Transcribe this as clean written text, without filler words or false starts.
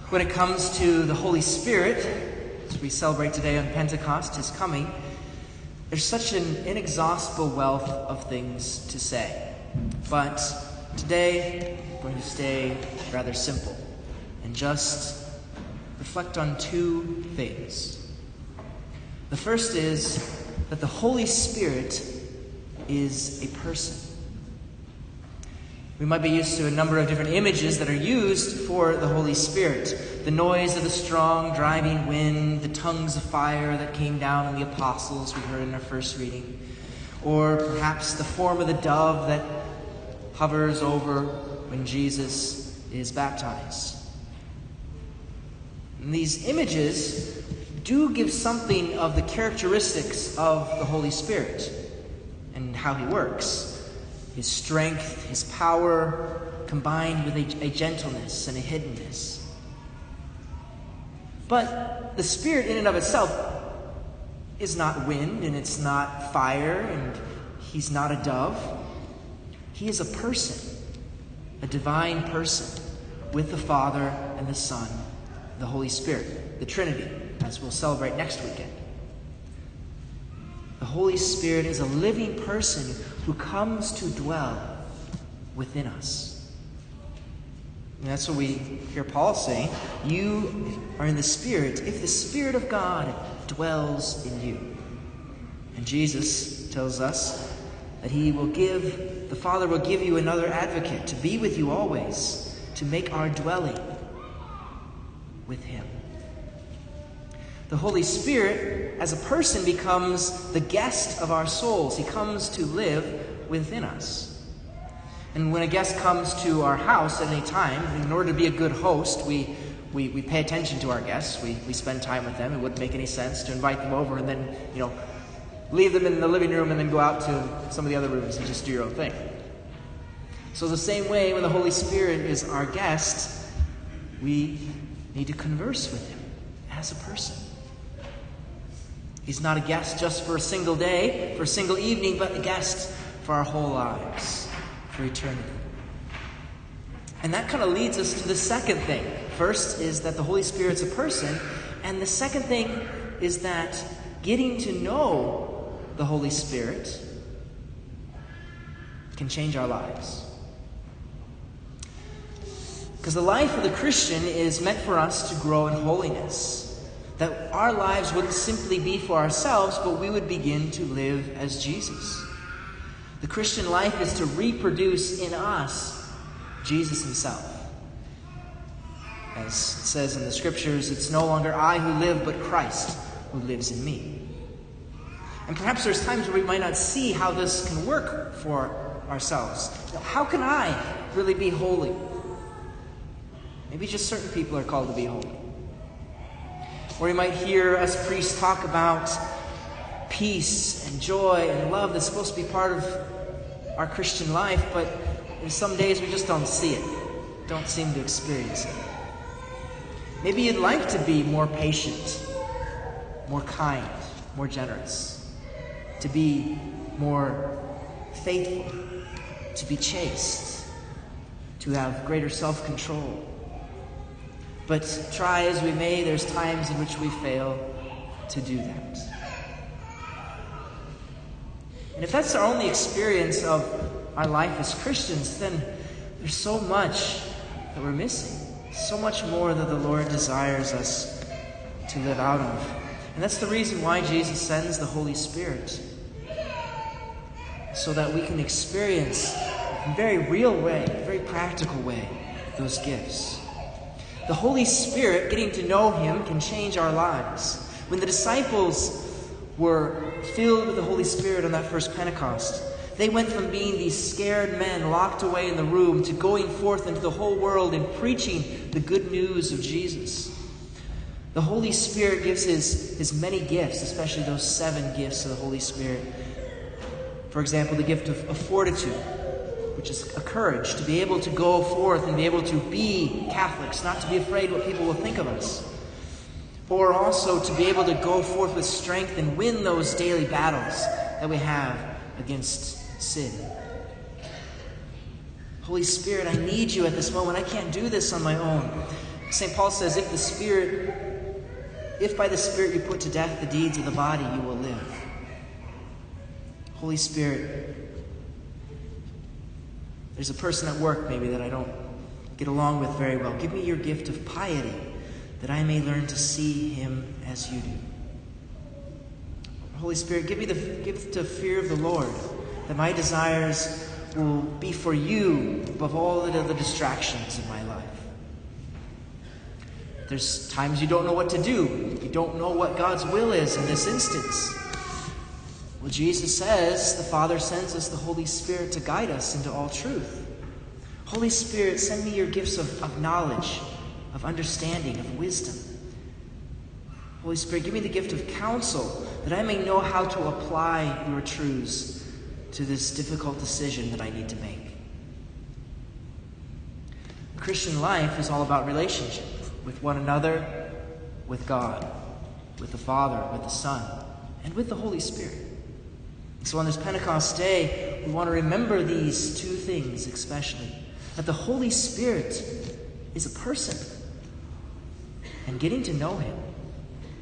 When it comes to the Holy Spirit, as we celebrate today on Pentecost, His coming, there's such an inexhaustible wealth of things to say. But today, I'm going to stay rather simple and just reflect on two things. The first is that the Holy Spirit is a person. We might be used to a number of different images that are used for the Holy Spirit. The noise of the strong driving wind, the tongues of fire that came down on the apostles we heard in our first reading, or perhaps the form of the dove that hovers over when Jesus is baptized. And these images do give something of the characteristics of the Holy Spirit and how He works. His strength, His power, combined with a gentleness and a hiddenness. But the Spirit in and of itself is not wind, and it's not fire, and He's not a dove. He is a person, a divine person, with the Father and the Son, the Holy Spirit, the Trinity, as we'll celebrate next weekend. The Holy Spirit is a living person who comes to dwell within us. And that's what we hear Paul saying. You are in the Spirit if the Spirit of God dwells in you. And Jesus tells us that the Father will give you another advocate to be with you always, to make our dwelling with Him. The Holy Spirit, as a person, becomes the guest of our souls. He comes to live within us. And when a guest comes to our house at any time, in order to be a good host, we pay attention to our guests. We spend time with them. It wouldn't make any sense to invite them over and then, leave them in the living room and then go out to some of the other rooms and just do your own thing. So the same way, when the Holy Spirit is our guest, we need to converse with Him as a person. He's not a guest just for a single day, for a single evening, but a guest for our whole lives, for eternity. And that kind of leads us to the second thing. First is that the Holy Spirit's a person, and the second thing is that getting to know the Holy Spirit can change our lives. Because the life of the Christian is meant for us to grow in holiness. That our lives wouldn't simply be for ourselves, but we would begin to live as Jesus. The Christian life is to reproduce in us Jesus Himself. As it says in the Scriptures, it's no longer I who live, but Christ who lives in me. And perhaps there's times where we might not see how this can work for ourselves. How can I really be holy? Maybe just certain people are called to be holy. Or you might hear us priests talk about peace and joy and love that's supposed to be part of our Christian life, but in some days we just don't see it, don't seem to experience it. Maybe you'd like to be more patient, more kind, more generous, to be more faithful, to be chaste, to have greater self-control. But try as we may, there's times in which we fail to do that. And if that's our only experience of our life as Christians, then there's so much that we're missing. So much more that the Lord desires us to live out of. And that's the reason why Jesus sends the Holy Spirit. So that we can experience in a very real way, a very practical way, those gifts. The Holy Spirit, getting to know Him, can change our lives. When the disciples were filled with the Holy Spirit on that first Pentecost, they went from being these scared men locked away in the room to going forth into the whole world and preaching the good news of Jesus. The Holy Spirit gives His many gifts, especially those 7 gifts of the Holy Spirit. For example, the gift of fortitude, which is a courage to be able to go forth and be able to be Catholics, not to be afraid what people will think of us. Or also to be able to go forth with strength and win those daily battles that we have against sin. Holy Spirit, I need you at this moment. I can't do this on my own. St. Paul says, if by the Spirit you put to death the deeds of the body, you will live. Holy Spirit, there's a person at work maybe that I don't get along with very well. Give me your gift of piety, that I may learn to see him as you do. Holy Spirit, give me the gift of fear of the Lord, that my desires will be for you above all the other distractions in my life. There's times you don't know what to do. You don't know what God's will is in this instance. Well, Jesus says the Father sends us the Holy Spirit to guide us into all truth. Holy Spirit, send me your gifts of knowledge, of understanding, of wisdom. Holy Spirit, give me the gift of counsel, that I may know how to apply your truths to this difficult decision that I need to make. Christian life is all about relationship with one another, with God, with the Father, with the Son, and with the Holy Spirit. So on this Pentecost day, we want to remember these two things especially. That the Holy Spirit is a person. And getting to know him